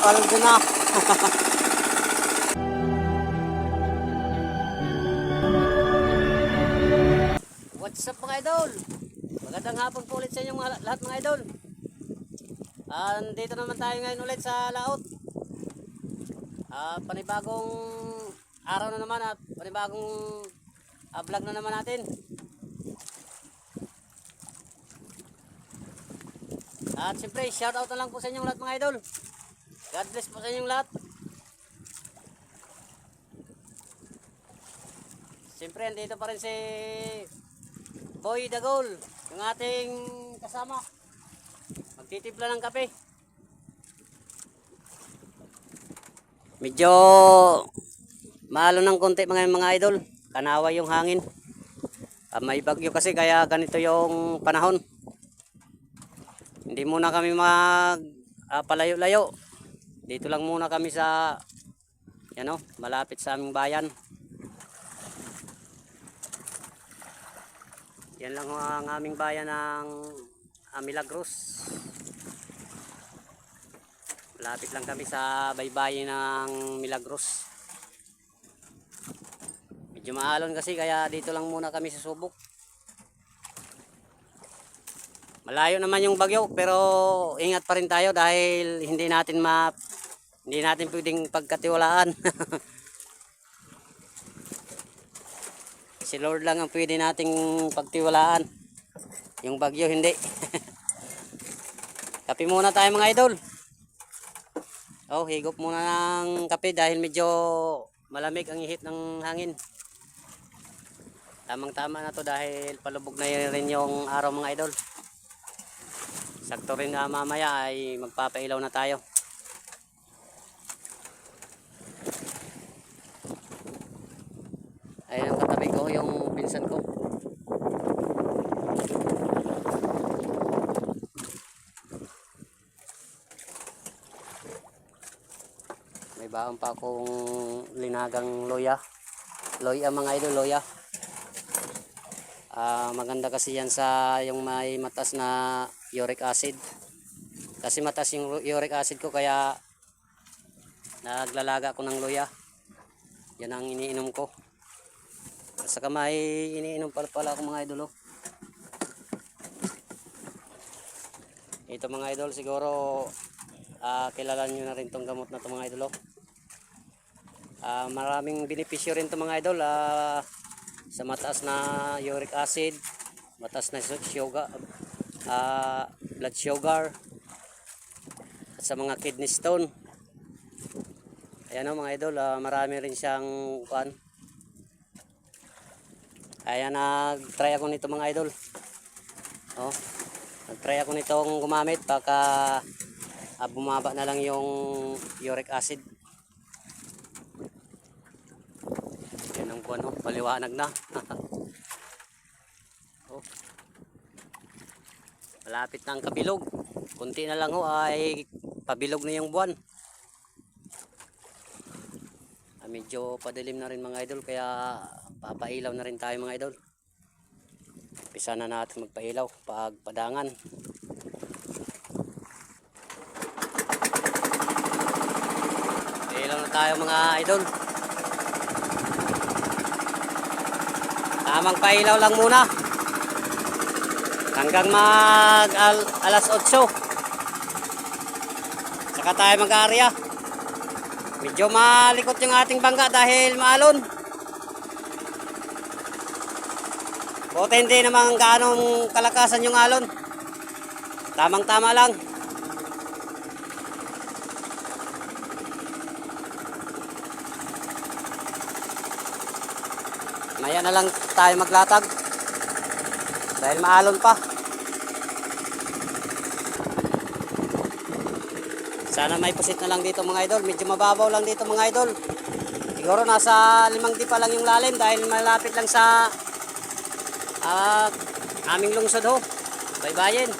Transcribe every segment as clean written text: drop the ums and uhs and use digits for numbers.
paldo na. What's up mga idol? Magandang hapon po ulit sa inyong lahat mga idol. Dito naman tayo ngayon ulit sa laot. Panibagong araw na naman at panibagong vlog na naman natin. At siyempre shout out na lang po sa inyong lahat mga idol. God bless po sa inyong lahat. Siyempre andito pa rin si Boy Dagol, yung ating kasama. Magtitimpla ng kape. Medyo maalo ng konti mga idol. Kanawa yung hangin. May bagyo kasi kaya ganito yung panahon. Hindi muna kami palayo-layo. Dito lang muna kami sa malapit sa aming bayan. Yan lang ang aming bayan ng Milagros. Malapit lang kami sa baybayin ng Milagros. Medyo maalon kasi kaya dito lang muna kami sa subok. Malayo naman yung bagyo pero ingat pa rin tayo dahil hindi natin pwedeng pagkatiwalaan. Si Lord lang ang pwede nating pagtiwalaan. Yung bagyo hindi. Kape muna tayo mga idol. Higop muna ng kape dahil medyo malamig ang ihip ng hangin. Tamang-tama na to dahil palubog na rin yung araw mga idol. Sakto rin na mamaya ay magpapailaw na tayo. Ayan ang katabi ko, yung pinsan ko. May baon pa akong linagang loya. Loya mga idol, loya. Maganda kasi yan sa yung may matas na uric acid. Kasi matas yung uric acid ko kaya naglalaga ko ng loya. Yan ang iniinom ko. Saka may iniinom pala ako mga idol. Ito mga idol siguro kilala nyo na rin tong gamot na to mga idol. Maraming benepisyo rin to mga idol sa mataas na uric acid, mataas na sugar, blood sugar, at sa mga kidney stone. Ayan mga idol, marami rin siyang Ayan, nag-try ako nito mga idol. Nag-try ako nitong gumamit baka bumaba na lang yung uric acid. Yan ang paliwanag na. Malapit na ang kabilog. Kunti na lang ay pabilog na yung buwan. Medyo padilim na rin mga idol kaya papailaw na rin tayo mga idol. Umpisa na natin magpailaw pag padangan. Pailaw na tayo mga idol. Tamang pailaw lang muna. Hanggang alas 8. Saka tayo mag-aarya. Medyo malikot yung ating bangka dahil maalon. Buti hindi naman gaanong kalakasan yung alon. Tamang-tama lang. Maya na lang tayo maglatag. Dahil maalon pa. Sana may pusit na lang dito mga idol. Medyo mababaw lang dito mga idol. Siguro nasa 5 pa lang yung lalim dahil malapit lang sa aming lungsod ho. Baybayin.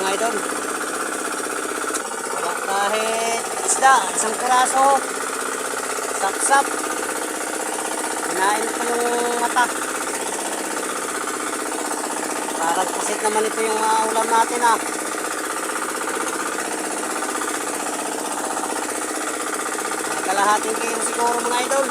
mga idol. Wala kahit isda, isang piraso. Saksak. Kinain ko yung mata. Parang pusit naman ito yung ulam natin ah. Kalahating kilo siguro mga idol.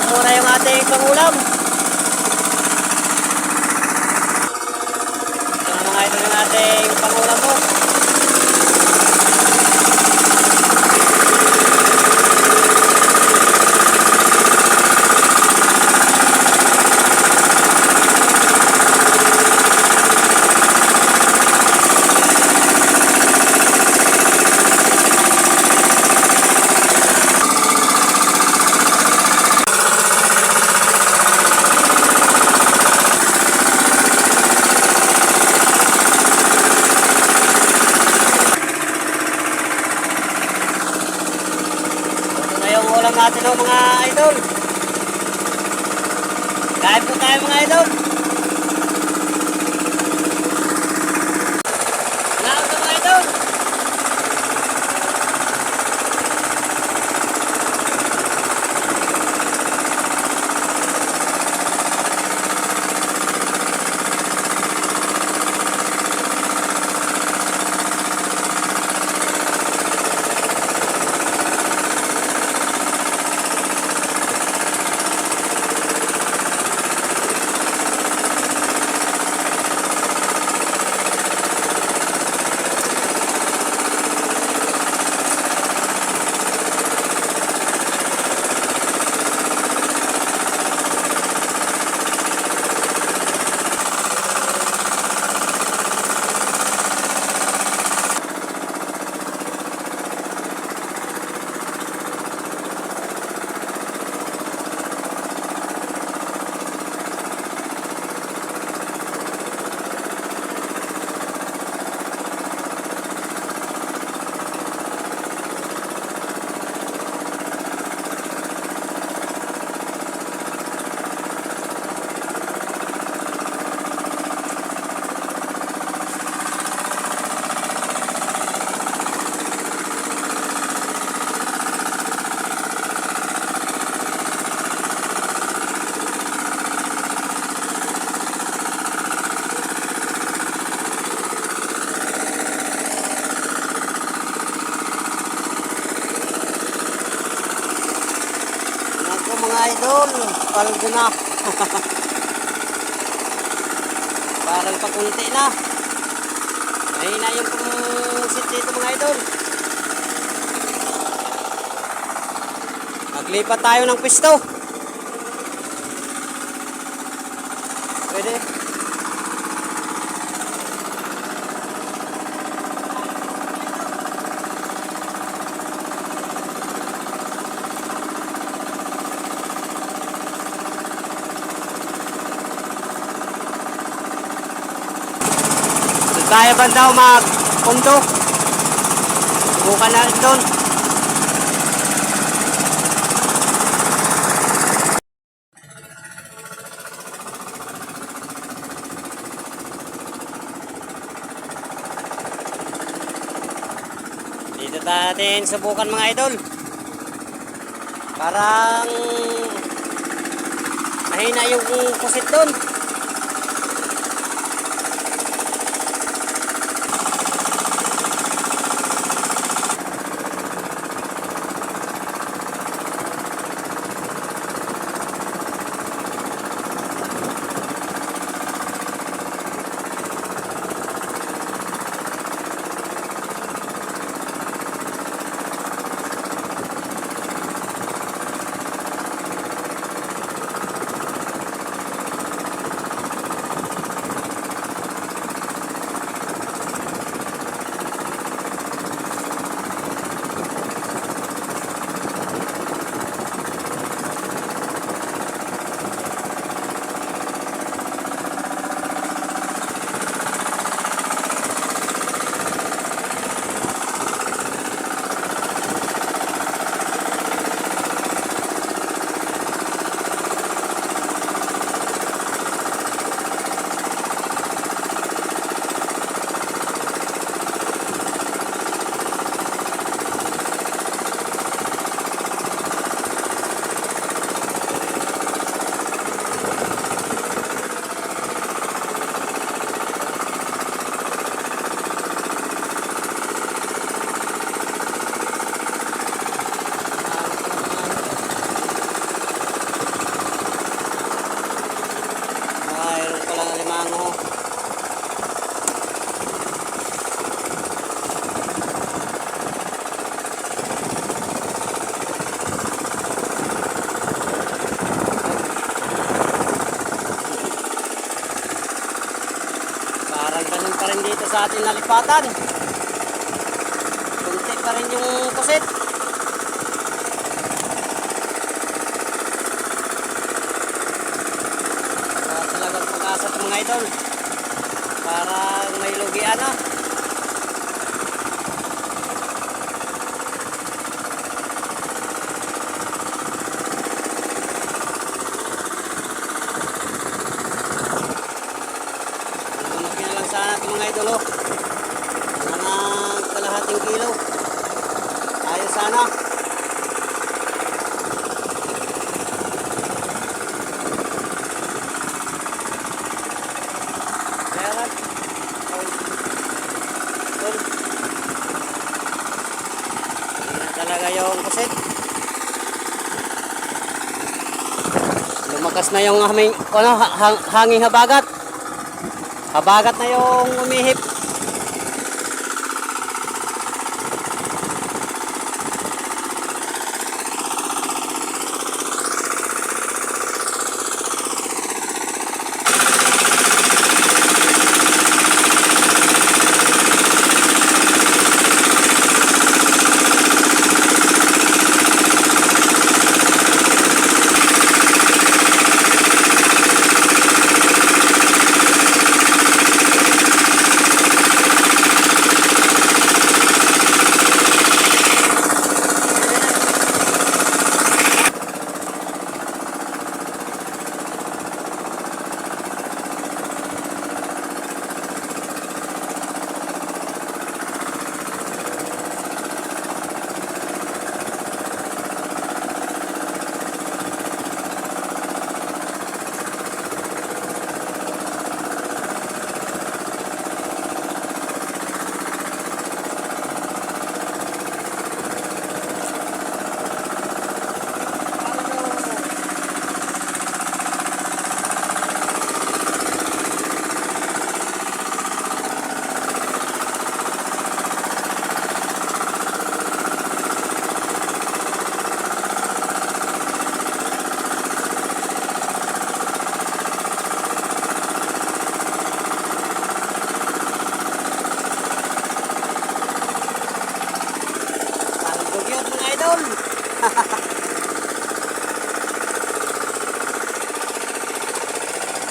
Muna yung ating pangulam. Ito na mga idol yung ating pangulam mo. Ulam natin o mga idol. Kain po tayo mga idol. Salamat mga idol. Mga idol, paldo na. Parang pakunti na. Mahina yung pumusit dito mga idol. Maglipat tayo ng pisto. Pwede. Kaya ba daw mag-pundo? Bukan na rin doon. Dito natin subukan mga idol. Parang mahina yung pusit doon. sa atin nalipatan. Kunti pa rin yung kusit. Talagang pag-asa ito mga idol. Para may lugian na. Sana ito mga idol, oh. Mga kalahating kilo. Ayos sana. Kaya lang. Hindi na talaga yung kusit. Lumakas na yung hanging habagat. Habagat na yung umihip.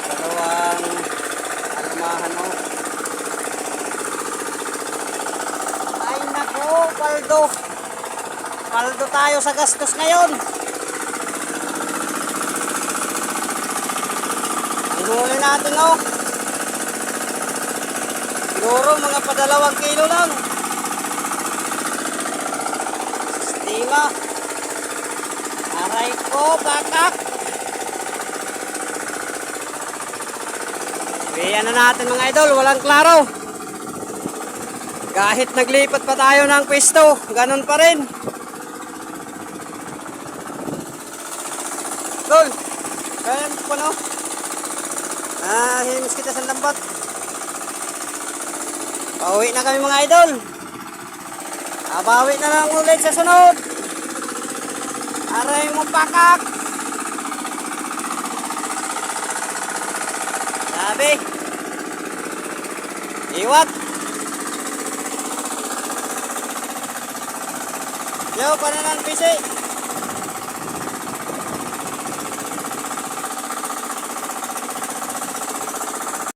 Dalawang almahan mo. Ay nako, paldo. Paldo tayo sa gastos ngayon. Ang huli natin, oh. Siguro mga pa2 kilo lang. Sistema. Aray ko, bakak. Iyan na natin mga idol, walang klaro. Kahit naglipat pa tayo ng pwesto, ganun pa rin. Tol, kaya mo pa no? Himis kita sa lambat. Pauwi na kami mga idol. Bawi na lang ulit sa sunod. Aray mo pakak. Sabi. Iwat. Yo, pananan pisi.